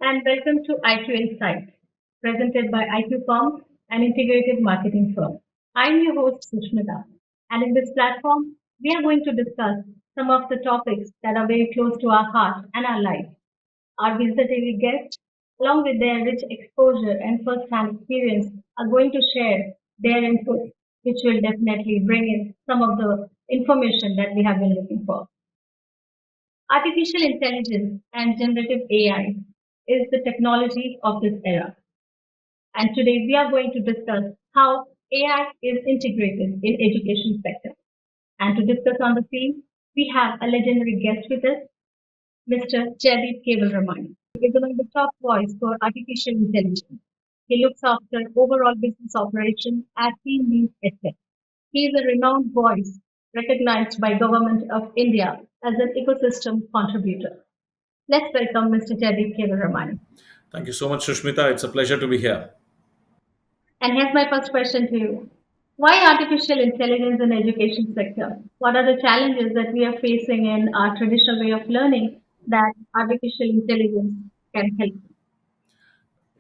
and welcome to IQ Insight, presented by IQ Firm, an integrated marketing firm. I'm your host, Sushmita, and in this platform, we are going to discuss some of the topics that are very close to our heart and our life. Our visiting guests, along with their rich exposure and first-hand experience, are going to share their input, which will definitely bring in some of the information that we have been looking for. Artificial intelligence and generative AI is the technology of this era. And today we are going to discuss how AI is integrated in education sector. And to discuss on the theme, we have a legendary guest with us, Mr. Jaideep Kewalramani. He is one of the top voice for artificial intelligence. He looks after overall business operations as he leads EdTech. He is a renowned voice recognized by Government of India as an ecosystem contributor. Let's welcome Mr. Jaideep Kewalramani. Thank you so much, Sushmita. It's a pleasure to be here. And here's my first question to you. Why artificial intelligence in education sector? What are the challenges that we are facing in our traditional way of learning that artificial intelligence can help?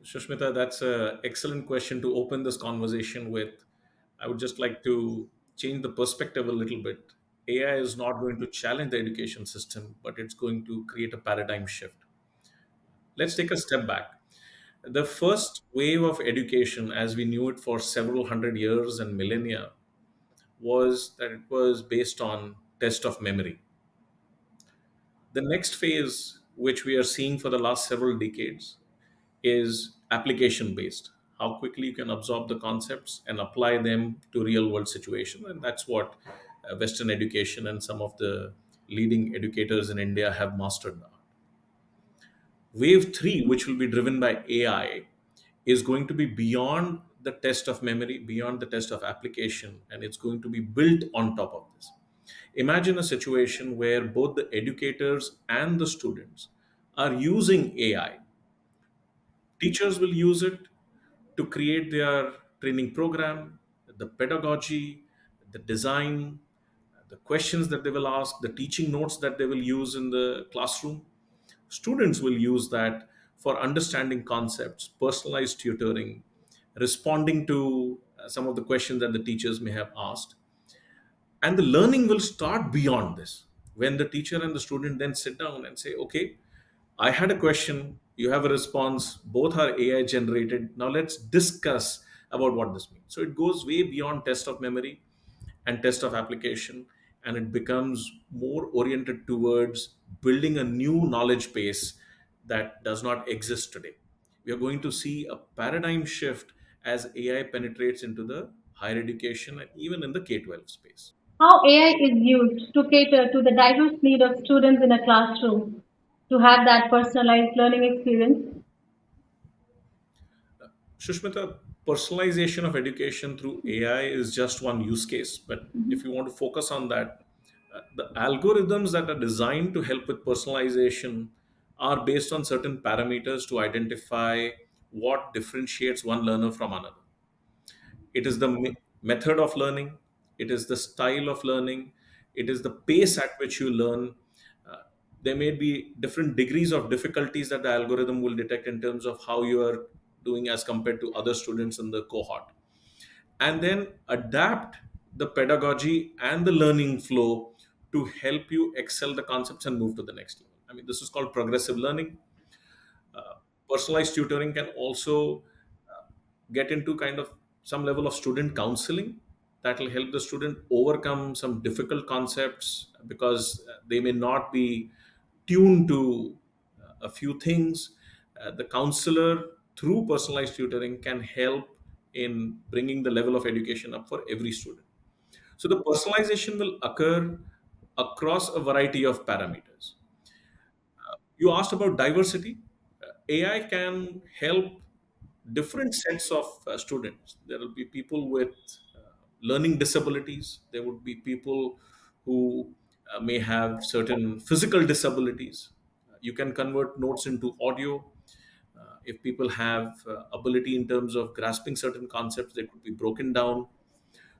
Sushmita, that's an excellent question to open this conversation with. I would just like to change the perspective a little bit. AI is not going to challenge the education system, but it's going to create a paradigm shift. Let's take a step back. The first wave of education, as we knew it for several hundred years and millennia, was that it was based on test of memory. The next phase, which we are seeing for the last several decades, is application based. How quickly you can absorb the concepts and apply them to real world situation, and that's what Western education and some of the leading educators in India have mastered now. Wave 3, which will be driven by AI, is going to be beyond the test of memory, beyond the test of application, and it's going to be built on top of this. Imagine a situation where both the educators and the students are using AI. Teachers will use it to create their training program, the pedagogy, the design, the questions that they will ask, the teaching notes that they will use in the classroom. Students will use that for understanding concepts, personalized tutoring, responding to some of the questions that the teachers may have asked. And the learning will start beyond this. When the teacher and the student then sit down and say, okay, I had a question, you have a response, both are AI generated. Now let's discuss about what this means. So it goes way beyond test of memory and test of application, and it becomes more oriented towards building a new knowledge base that does not exist today. We are going to see a paradigm shift as AI penetrates into the higher education and even in the K 12 space. How AI is used to cater to the diverse need of students in a classroom to have that personalized learning experience. Shushmita, personalization of education through AI is just one use case. But if you want to focus on that, the algorithms that are designed to help with personalization are based on certain parameters to identify what differentiates one learner from another. It is the method of learning, it is the style of learning, it is the pace at which you learn. Uh, there may be different degrees of difficulties that the algorithm will detect in terms of how you are doing as compared to other students in the cohort, and then adapt the pedagogy and the learning flow to help you excel the concepts and move to the next level. I mean, this is called progressive learning. uh, Personalized tutoring can also get into kind of some level of student counseling that will help the student overcome some difficult concepts because they may not be tuned to a few things. The counselor, through personalized tutoring, can help in bringing the level of education up for every student. So the personalization will occur across a variety of parameters. You asked about diversity. AI can help different sets of students. There will be people with learning disabilities. There would be people who may have certain physical disabilities. You can convert notes into audio. If people have ability in terms of grasping certain concepts, they could be broken down.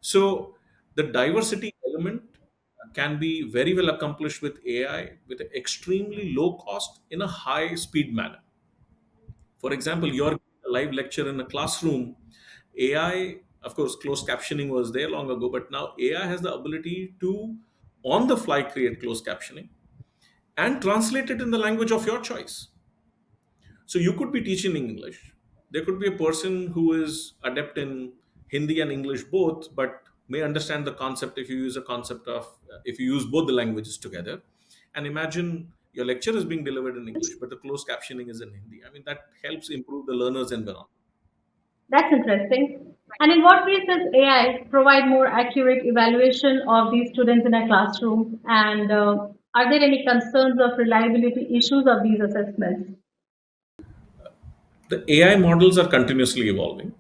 So the diversity element can be very well accomplished with AI with an extremely low cost in a high speed manner. For example, you're giving a live lecture in a classroom. AI, of course, closed captioning was there long ago, but now AI has the ability to, on the fly, create closed captioning and translate it in the language of your choice. So you could be teaching English. There could be a person who is adept in Hindi and English both, but may understand the concept if you use a concept of if you use both the languages together. And imagine your lecture is being delivered in English, but the closed captioning is in Hindi. I mean, that helps improve the learner's environment. That's interesting. And in what ways does AI provide more accurate evaluation of these students in a classroom? And are there any concerns of reliability issues of these assessments? The AI models are continuously evolving.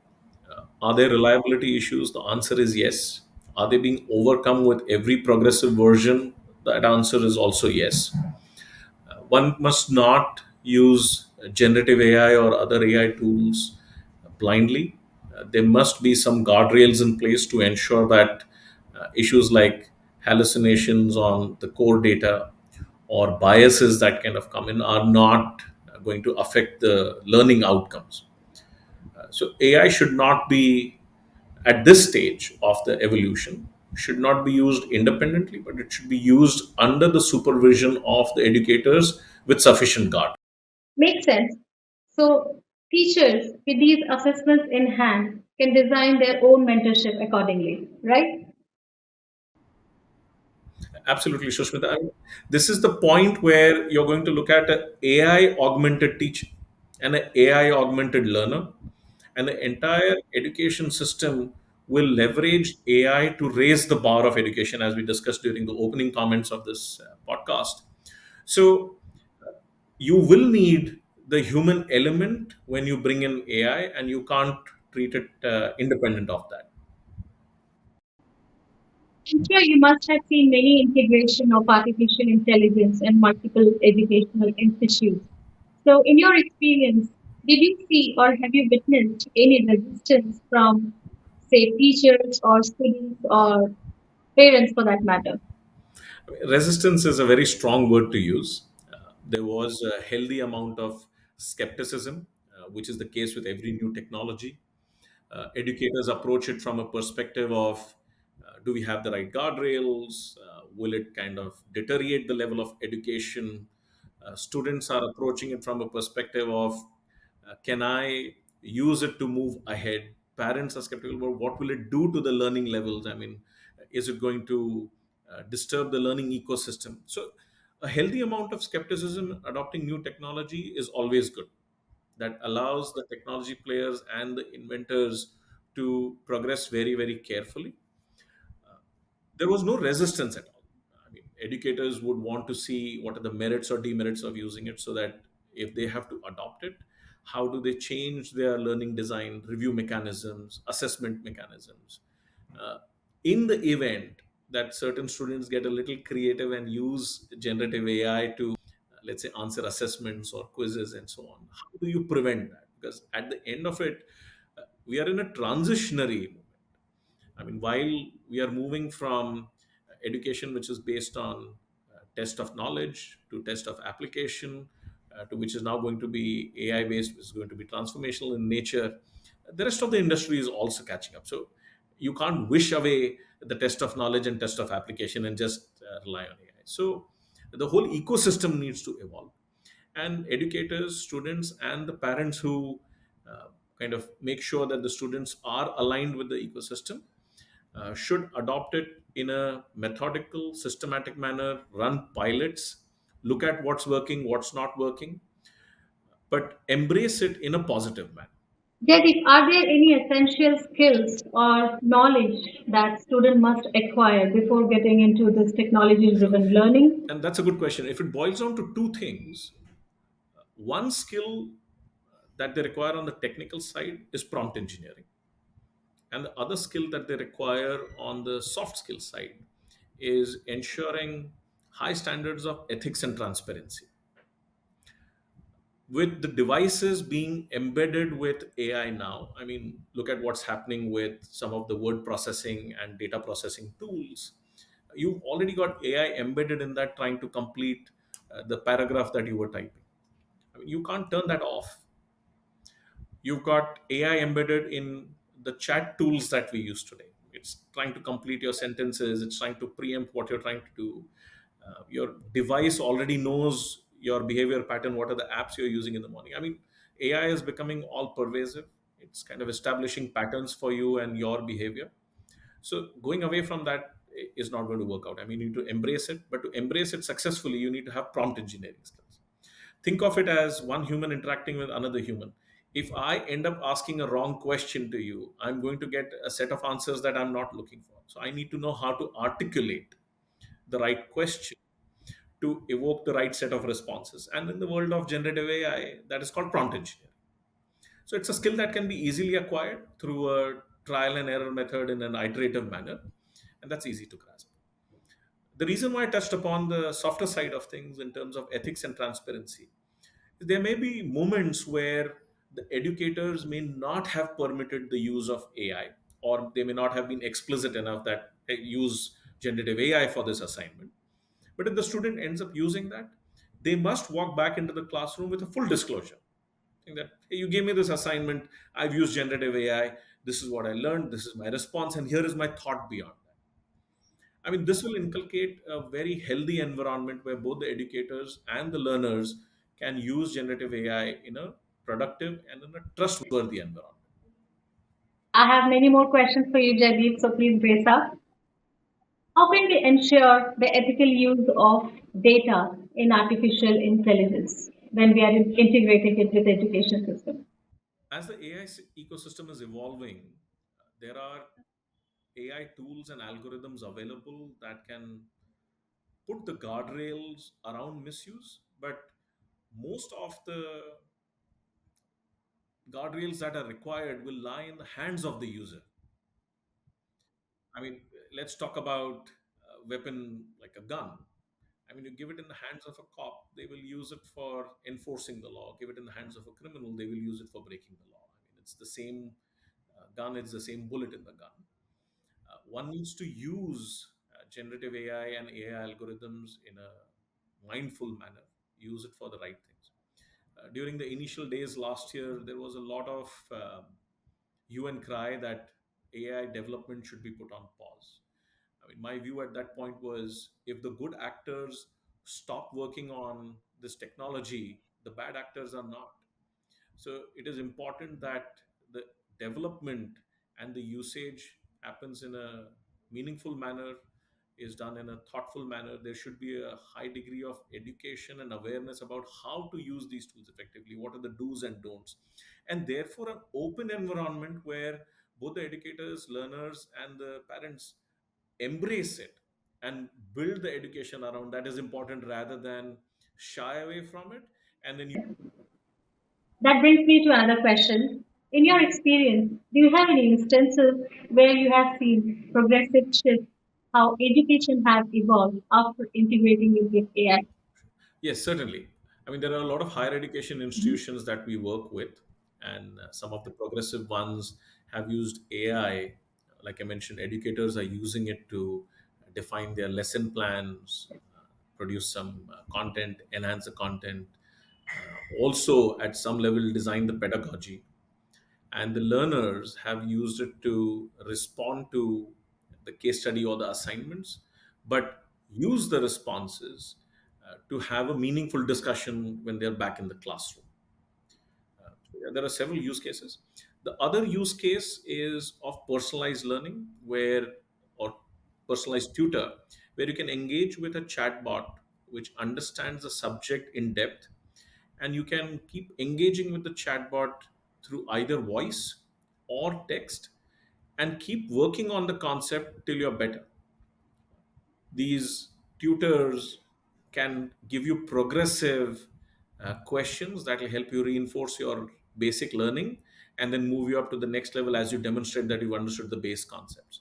Are there reliability issues? The answer is yes. Are they being overcome with every progressive version? That answer is also yes. One must not use generative AI or other AI tools blindly. There must be some guardrails in place to ensure that issues like hallucinations on the core data or biases that kind of come in are not going to affect the learning outcomes. So AI should not be, at this stage of the evolution, should not be used independently, but it should be used under the supervision of the educators with sufficient guard. Makes sense. So, teachers with these assessments in hand can design their own mentorship accordingly, right? Absolutely, Shushmita. This is the point where you're going to look at an AI augmented teacher and an AI augmented learner, and the entire education system will leverage AI to raise the bar of education, as we discussed during the opening comments of this podcast. So, you will need the human element when you bring in AI, and you can't treat it independent of that. And here you must have seen many integration of artificial intelligence and multiple educational institutes. So, in your experience, did you see or have you witnessed any resistance from, say, teachers or students or parents for that matter? Resistance is a very strong word to use. There was a healthy amount of skepticism, which is the case with every new technology. Educators approach it from a perspective of do we have the right guardrails? Will it kind of deteriorate the level of education? Students are approaching it from a perspective of can I use it to move ahead? Parents are skeptical about what will it do to the learning levels. I mean, is it going to disturb the learning ecosystem? So, a healthy amount of skepticism adopting new technology is always good. That allows the technology players and the inventors to progress very, very carefully. There was no resistance at all. I mean, educators would want to see what are the merits or demerits of using it, so that if they have to adopt it, how do they change their learning design, review mechanisms, assessment mechanisms. Uh, in the event that certain students get a little creative and use generative AI to, let's say, answer assessments or quizzes and so on, how do you prevent that? Because at the end of it, we are in a transitionary moment. I mean, while we are moving from education, which is based on test of knowledge, to test of application, to which is now going to be AI based, which is going to be transformational in nature, the rest of the industry is also catching up. So you can't wish away the test of knowledge and test of application and just rely on AI. So the whole ecosystem needs to evolve, and educators, students, and the parents who kind of make sure that the students are aligned with the ecosystem should adopt it in a methodical, systematic manner, run pilots, look at what's working, what's not working, but embrace it in a positive manner. Jaideep, are there any essential skills or knowledge that student must acquire before getting into this So, technology-driven learning? and that's a good question. If it boils down to two things, one skill that they require on the technical side is prompt engineering, and the other skill that they require on the soft skill side is ensuring high standards of ethics and transparency. With the devices being embedded with AI now, I mean, look at what's happening with some of the word processing and data processing tools. You've already got AI embedded in that, trying to complete the paragraph that you were typing. I mean, you can't turn that off. You've got AI embedded in the chat tools that we use today. It's trying to complete your sentences, it's trying to preempt what you're trying to do. Your device already knows your behavior pattern, what are the apps you're using in the morning. I mean, AI is becoming all pervasive. It's kind of establishing patterns for you and your behavior. So going away from that is not going to work out. I mean, you need to embrace it, but to embrace it successfully, you need to have prompt engineering skills. Think of it as one human interacting with another human. If I end up asking a wrong question to you, I'm going to get a set of answers that I'm not looking for. So I need to know how to articulate the right question to evoke the right set of responses. And in the world of generative AI, that is called prompt engineering. So it's a skill that can be easily acquired through a trial and error method in an iterative manner, and that's easy to grasp. The reason why I touched upon the softer side of things in terms of ethics and transparency, there may be moments where the educators may not have permitted the use of AI, or they may not have been explicit enough that hey, use generative AI for this assignment. But if the student ends up using that, they must walk back into the classroom with a full disclosure, saying that hey, you gave me this assignment, I've used generative AI, this is what I learned, this is my response, and here is my thought beyond that. I mean, this will inculcate a very healthy environment where both the educators and the learners can use generative AI in a productive and in a trustworthy environment. I have many more questions for you, Jaideep, so please brace up. How can we ensure the ethical use of data in artificial intelligence when we are integrating it with the education system? As the AI ecosystem is evolving, there are AI tools and algorithms available that can put the guardrails around misuse, but most of the guardrails that are required will lie in the hands of the user. I mean, let's talk about a weapon like a gun. I mean, you give it in the hands of a cop, they will use it for enforcing the law. Give it in the hands of a criminal, they will use it for breaking the law. I mean, it's the same gun, it's the same bullet in the gun. One needs to use generative AI and AI algorithms in a mindful manner, use it for the right things. During the initial days last year, there was a lot of hue and cry that AI development should be put on pause. I mean, my view at that point was if the good actors stop working on this technology, the bad actors are not. So it is important that the development and the usage happens in a meaningful manner, is done in a thoughtful manner. There should be a high degree of education and awareness about how to use these tools effectively, what are the do's and don'ts, and therefore an open environment where both the educators, learners, and the parents embrace it and build the education around that is important rather than shy away from it. And then That brings me to another question. In your experience, do you have any instances where you have seen progressive shifts, how education has evolved after integrating it with AI? Yes, certainly. I mean, there are a lot of higher education institutions that we work with, and some of the progressive ones have used AI. Like I mentioned, educators are using it to define their lesson plans, produce some content, enhance the content, also at some level design the pedagogy. And the learners have used it to respond to the case study or the assignments, but use the responses to have a meaningful discussion when they're back in the classroom. So yeah, there are several use cases. The other use case is of personalized learning, or personalized tutor, where you can engage with a chatbot which understands the subject in depth, and you can keep engaging with the chatbot through either voice or text and keep working on the concept till you're better. These tutors can give you progressive questions that will help you reinforce your basic learning and then move you up to the next level as you demonstrate that you've understood the base concepts.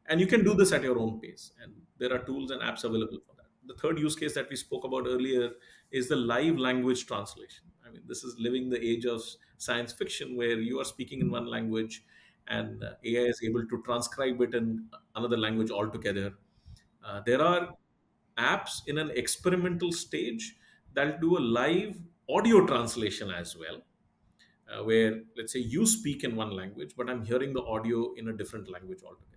And you can do this at your own pace, and there are tools and apps available for that. The third use case that we spoke about earlier is the live language translation. I mean, this is living the age of science fiction where you are speaking in one language and AI is able to transcribe it in another language altogether. There are apps in an experimental stage that do a live audio translation as well, where, let's say, you speak in one language, but I'm hearing the audio in a different language altogether.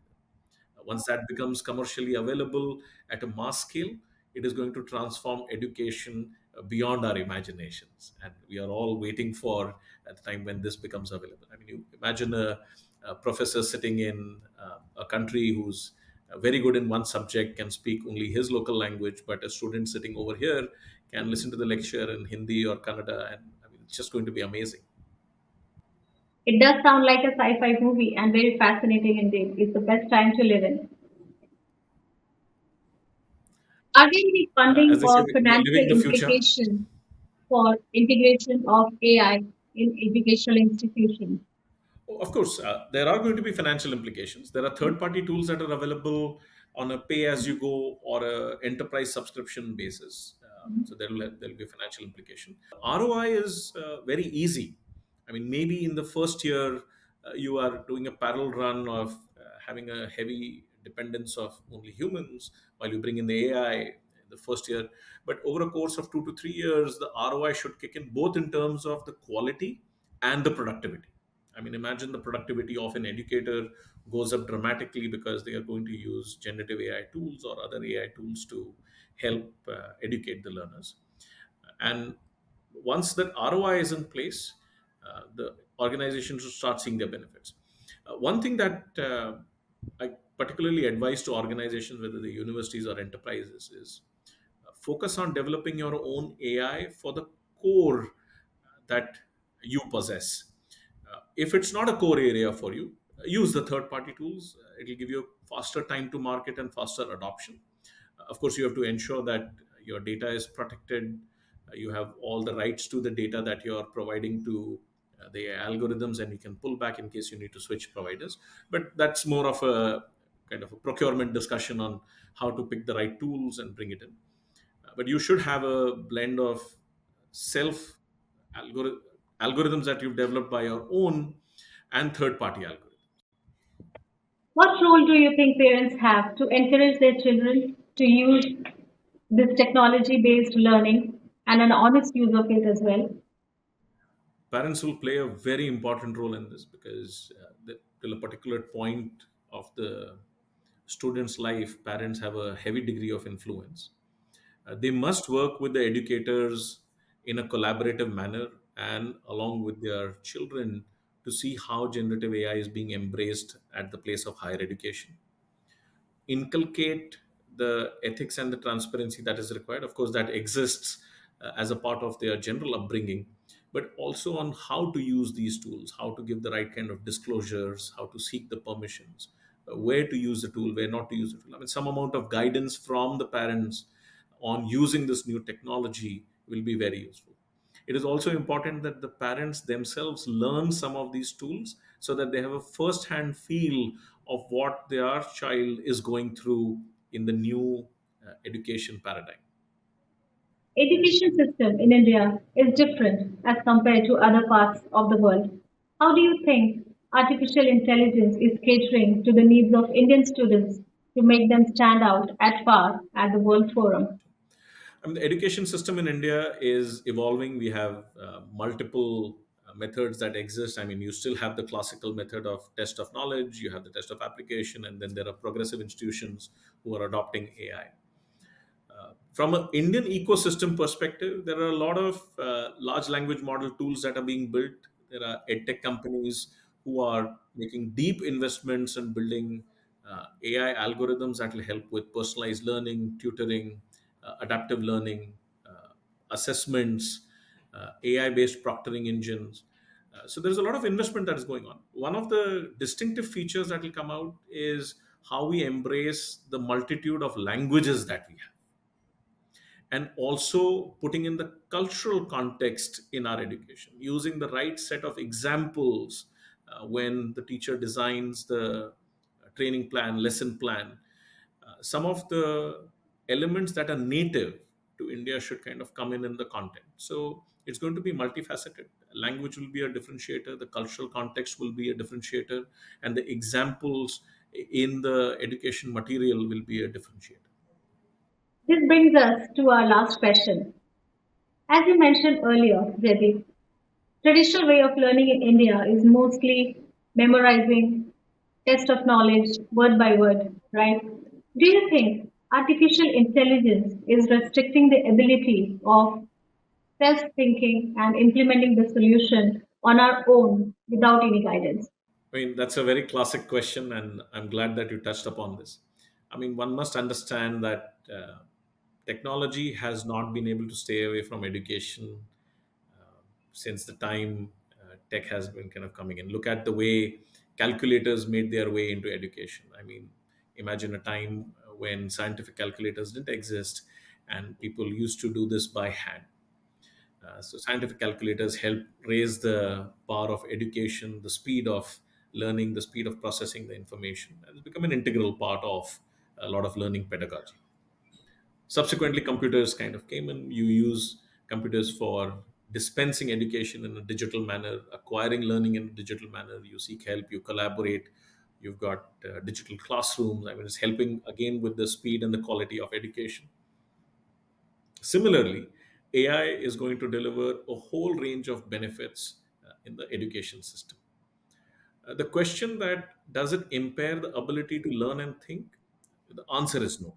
Once that becomes commercially available at a mass scale, it is going to transform education beyond our imaginations. And we are all waiting for the time when this becomes available. I mean, you imagine a professor sitting in a country who's very good in one subject, can speak only his local language, but a student sitting over here can listen to the lecture in Hindi or Kannada. And I mean, it's just going to be amazing. It does sound like a sci-fi movie and very fascinating indeed. It's the best time to live in. Are there any funding As they say, or we are financial living the future. implications for integration of AI in educational institutions? Oh, of course, there are going to be financial implications. There are third-party tools that are available on a pay-as-you-go or a enterprise subscription basis. So there'll be a financial implication. ROI is very easy. I mean, maybe in the first year, you are doing a parallel run of having a heavy dependence of only humans while you bring in the AI in the first year. But over a course of 2 to 3 years, the ROI should kick in both in terms of the quality and the productivity. I mean, imagine the productivity of an educator goes up dramatically because they are going to use generative AI tools or other AI tools to help educate the learners. And once that ROI is in place, the organization should start seeing their benefits. One thing that I particularly advise to organizations, whether the universities or enterprises, is focus on developing your own AI for the core that you possess. If it's not a core area for you, use the third party tools. It'll give you a faster time to market and faster adoption. Of course, you have to ensure that your data is protected. You have all the rights to the data that you're providing to the algorithms, and you can pull back in case you need to switch providers. But that's more of a kind of a procurement discussion on how to pick the right tools and bring it in. But you should have a blend of self algorithms that you've developed by your own and third party algorithms. What role do you think parents have to encourage their children to use this technology based learning and an honest use of it as well? Parents will play a very important role in this because till a particular point of the student's life, parents have a heavy degree of influence. They must work with the educators in a collaborative manner and along with their children to see how generative AI is being embraced at the place of higher education. Inculcate the ethics and the transparency that is required. Of course, that exists as a part of their general upbringing, but also on how to use these tools, how to give the right kind of disclosures, how to seek the permissions, where to use the tool, where not to use the tool. I mean, some amount of guidance from the parents on using this new technology will be very useful. It is also important that the parents themselves learn some of these tools so that they have a first hand feel of what their child is going through in the new education paradigm. Education system in India is different as compared to other parts of the world. How do you think artificial intelligence is catering to the needs of Indian students to make them stand out at par at the World Forum? I mean, the education system in India is evolving. We have multiple methods that exist. I mean, you still have the classical method of test of knowledge, you have the test of application, and then there are progressive institutions who are adopting AI. From an Indian ecosystem perspective, there are a lot of large language model tools that are being built. There are edtech companies who are making deep investments in building AI algorithms that will help with personalized learning, tutoring, adaptive learning, assessments, AI based proctoring engines. So there's a lot of investment that is going on. One of the distinctive features that will come out is how we embrace the multitude of languages that we have, and also putting in the cultural context in our education, using the right set of examples when the teacher designs the training plan, lesson plan. Some of the elements that are native to India should kind of come in the content. So it's going to be multifaceted. Language will be a differentiator, the cultural context will be a differentiator, and the examples in the education material will be a differentiator. This brings us to our last question. As you mentioned earlier, Jaideep, Traditional way of learning in India is mostly memorizing, test of knowledge, word by word, right? Do you think artificial intelligence is restricting the ability of self-thinking and implementing the solution on our own without any guidance? I mean, that's a very classic question, and I'm glad that you touched upon this. I mean, one must understand that technology has not been able to stay away from education since the time tech has been kind of coming in. Look at the way calculators made their way into education. I mean, imagine a time when scientific calculators didn't exist and people used to do this by hand. So scientific calculators help raise the bar of education, the speed of learning, the speed of processing the information. And it's become an integral part of a lot of learning pedagogy. Subsequently, computers kind of came in. You use computers for dispensing education in a digital manner, acquiring learning in a digital manner. You seek help, you collaborate. You've got digital classrooms. I mean, it's helping again with the speed and the quality of education. Similarly, AI is going to deliver a whole range of benefits in the education system. The question that does it impair the ability to learn and think? The answer is no.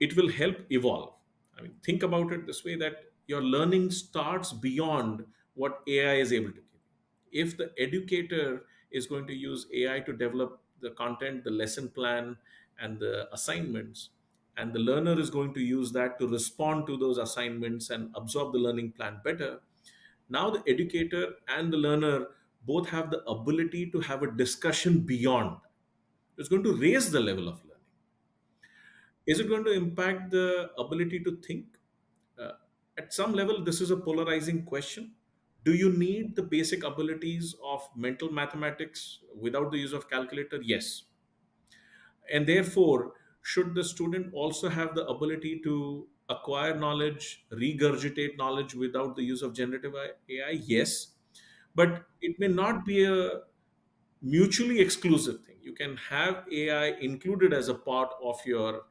It will help evolve. I mean, think about it this way, that your learning starts beyond what AI is able to give. If the educator is going to use AI to develop the content, the lesson plan, and the assignments, and the learner is going to use that to respond to those assignments and absorb the learning plan better, now the educator and the learner both have the ability to have a discussion beyond. It's going to raise the level of learning. Is it going to impact the ability to think? Uh, at some level, this is a polarizing question. Do you need the basic abilities of mental mathematics without the use of calculator? Yes. And therefore, should the student also have the ability to acquire knowledge, regurgitate knowledge without the use of generative AI? Yes. But it may not be a mutually exclusive thing. You can have AI included as a part of your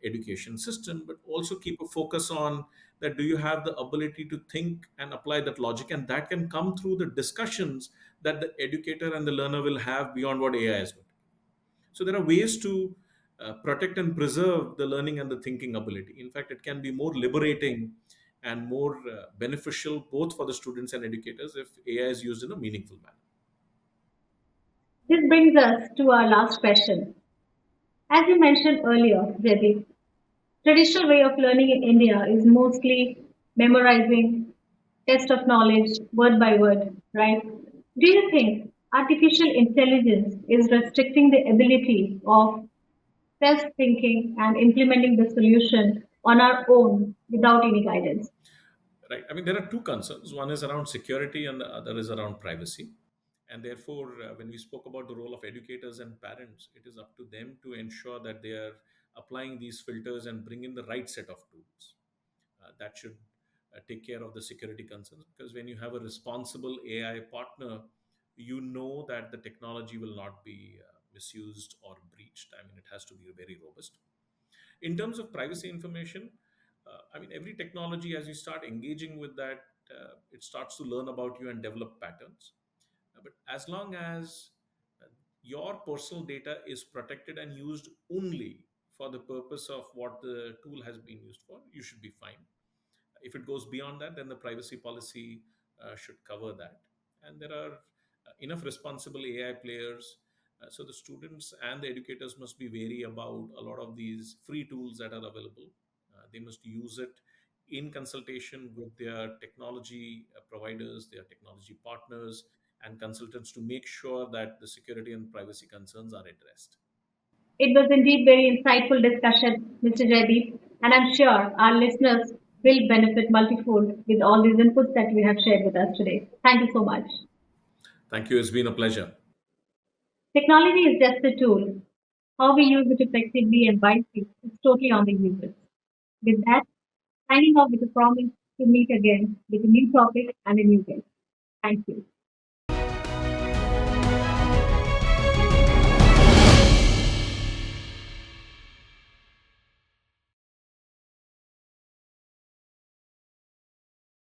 education system, but also keep a focus on that. Do you have the ability to think and apply that logic? And that can come through the discussions that the educator and the learner will have beyond what AI is going to. So there are ways to protect and preserve the learning and the thinking ability. In fact, it can be more liberating and more beneficial both for the students and educators if AI is used in a meaningful manner. This brings us to our last question. As you mentioned earlier, Jaideep, traditional way of learning in India is mostly memorizing, test of knowledge, word by word, right? Do you think artificial intelligence is restricting the ability of self-thinking and implementing the solution on our own without any guidance? Right. I mean, there are two concerns. One is around security, and the other is around privacy. And therefore, when we spoke about the role of educators and parents, it is up to them to ensure that they are applying these filters and bring in the right set of tools. That should take care of the security concerns, because when you have a responsible AI partner, you know that the technology will not be misused or breached. I mean, it has to be very robust. In terms of privacy information, I mean, every technology, as you start engaging with that, it starts to learn about you and develop patterns. But as long as your personal data is protected and used only for the purpose of what the tool has been used for, you should be fine. If it goes beyond that, then the privacy policy should cover that. And there are enough responsible AI players. So the students and the educators must be wary about a lot of these free tools that are available. They must use it in consultation with their technology providers, their technology partners, and consultants to make sure that the security and privacy concerns are addressed. It was indeed very insightful discussion, Mr. Jaideep, and I'm sure our listeners will benefit multifold with all these inputs that you have shared with us today. Thank you so much. Thank you. It's been a pleasure. Technology is just a tool. How we use it effectively and wisely is totally on the users. With that, signing off with a promise to meet again with a new topic and a new guest. Thank you.